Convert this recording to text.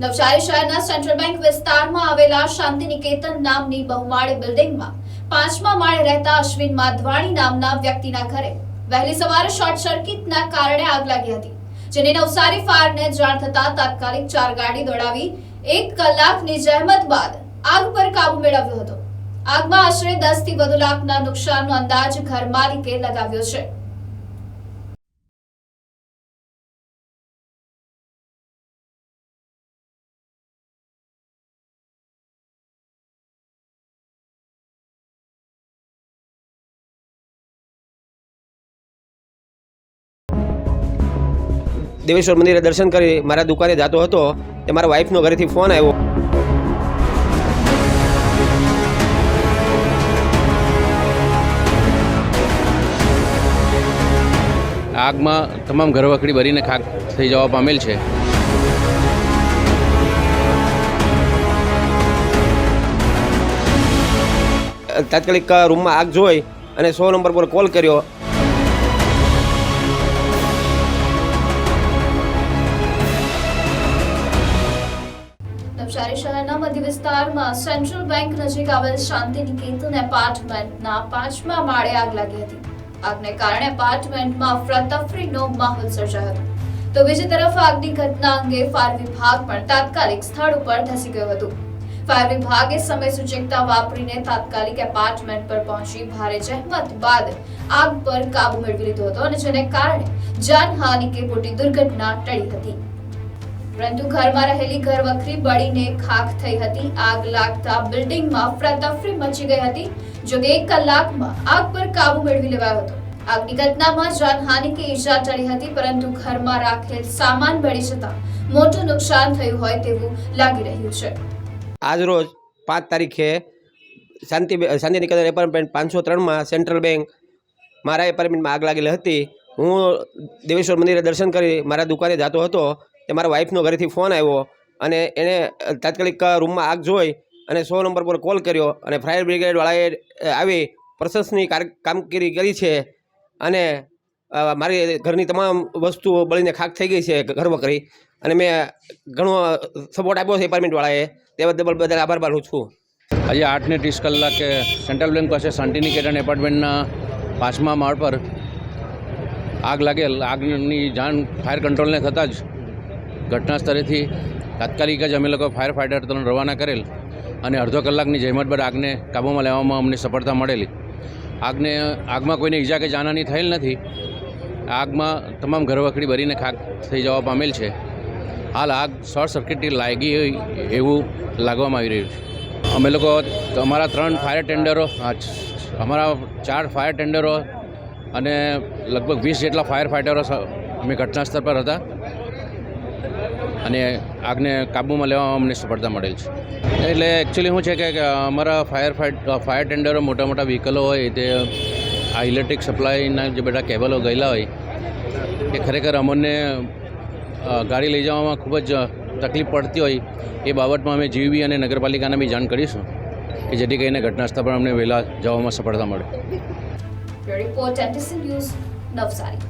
નવસારી શહેરના central bank વિસ્તારમાં આવેલા શાંતિ નિકેતન નામની બહુમાળી બિલ્ડિંગમાં 5મા માળે રહેતા અશ્વિન માધવાણી નામના વ્યક્તિના ઘરે વહેલી સવારે શોર્ટ સર્કિટના કારણે આગ લાગી હતી, જેની નવસારી ફાયરને જાણ થતાં તાત્કાલિક 4 ગાડી દોડાવી 1 કલાકની જહેમત બાદ આગ પર કાબુ મેળવ્યો હતો। આગમાં આશરે 10 થી વધુ લાખના નુકસાનનો અંદાજ ઘર માલિકે લગાવ્યો છે। દેવેશ્વર મંદિરે દર્શન કરી મારા દુકાને જતો હતો તે મારા વાઈફનો ઘરેથી ફોન આવ્યો। આગમાં તમામ ઘરવખરી બળીને ખાક થઈ જવા પામેલ છે। તાત્કાલિક રૂમમાં આગ જોઈ અને 100 નંબર પર કોલ કર્યો। નવસારી શહેરના મધ્ય વિસ્તારમાં સેન્ટ્રલ બેંક નજીક આવેલ શાંતિ નિકેતન એપાર્ટમેન્ટના 5મા માળે આગ લાગી હતી। આગને કારણે એપાર્ટમેન્ટમાં અફરાતફરીનો માહોલ સર્જાયો હતો, તો બીજી તરફ આગની ઘટના અંગે ફાયર વિભાગ પણ તાત્કાલિક સ્થળ ઉપર ધસી ગયો હતો। ફાયર વિભાગે સમય સૂચકતા વાપરીને તાત્કાલિક એપાર્ટમેન્ટ પર પહોંચી ભારે જહેમત બાદ આગ પર કાબુ મેળવી લીધો હતો અને જેને કારણે જાનહાનિ કે મોટી દુર્ઘટના ટળી હતી, પરંતુ ઘરમાં રહેલી ઘરવખરી બળીને ખાખ થઈ હતી। આગ લાગતા બિલ્ડિંગમાં અફરાતફરી મચી ગઈ હતી, જો કે 1 કલાકમાં આગ પર કાબુ મેળવી લેવાયો હતો। આગની ઘટનામાં જાનહાનિ કે ઈજા ટળી હતી, પરંતુ ઘરમાં રાખેલ સામાન બળી જતા મોટું નુકસાન થયું હોય તેવું લાગી રહ્યું છે। આજ રોજ 5 તારીખે શાંતિ નિકેતન એપાર્ટમેન્ટ 503માં સેન્ટ્રલ બેંક મારા એપાર્ટમેન્ટમાં આગ લાગેલી હતી। હું દેવેશ્વર મંદિરે દર્શન કરી મારા દુકાને જતો હતો તે મારા વાઈફનો ઘરેથી ફોન આવ્યો અને એણે તાત્કાલિક રૂમમાં આગ જોઈ અને 100 નંબર પર કોલ કર્યો અને ફાયર બ્રિગેડવાળાએ આવી પ્રશંસનીય કામગીરી કરી છે અને મારી ઘરની તમામ વસ્તુઓ બળીને ખાખ થઈ ગઈ છે ઘરવખરી, અને મેં ઘણો સપોર્ટ આપ્યો છે એપાર્ટમેન્ટવાળાએ, તે બદલ આભાર માનું છું। આજે 8:30 કલાકે સેન્ટ્રલ બેંક પાસે શાંતિ નિકેતન એપાર્ટમેન્ટના 5મા માળ પર આગ લાગેલ। આગની જાણ ફાયર કંટ્રોલને થતાં જ ઘટના સ્થળેથી તાત્કાલિક જ અમે લોકો ફાયર ફાઇટર તરફ રવાના કરેલ અને અડધો કલાકની જહેમત બાદ આગને કાબૂમાં લેવામાં અમને સફળતા મળેલી। આગમાં કોઈને ઈજા કે જાનહાની થયેલ નથી। આગમાં તમામ ઘરવખરી બળીને ખાક થઈ જવા પામેલ છે। હાલ આગ શોર્ટ સર્કિટથી લાગી હોય એવું લાગવામાં આવી રહ્યું છે। અમે લોકો અમારા 4 ફાયર ટેન્ડરો અને લગભગ 20 જેટલા ફાયર ફાઇટરો અમે ઘટના સ્થળ પર હતા અને આગને કાબૂમાં લેવામાં અમને સફળતા મળેલ છે। એટલે એકચ્યુઅલી શું છે કે અમારા ફાયર ટેન્ડરો મોટા વ્હીકલો હોય તે આ ઇલેક્ટ્રિક સપ્લાયના જે બધા કેબલો ગયેલા હોય એ ખરેખર અમને ગાડી લઈ જવામાં ખૂબ જ તકલીફ પડતી હોય, એ બાબતમાં અમે જીવી અને નગરપાલિકાને બી જાણ કરીશું કે જેથી કરીને ઘટના સ્થળ પર અમને વહેલા જવામાં સફળતા મળે। Report NTC news, Navsari.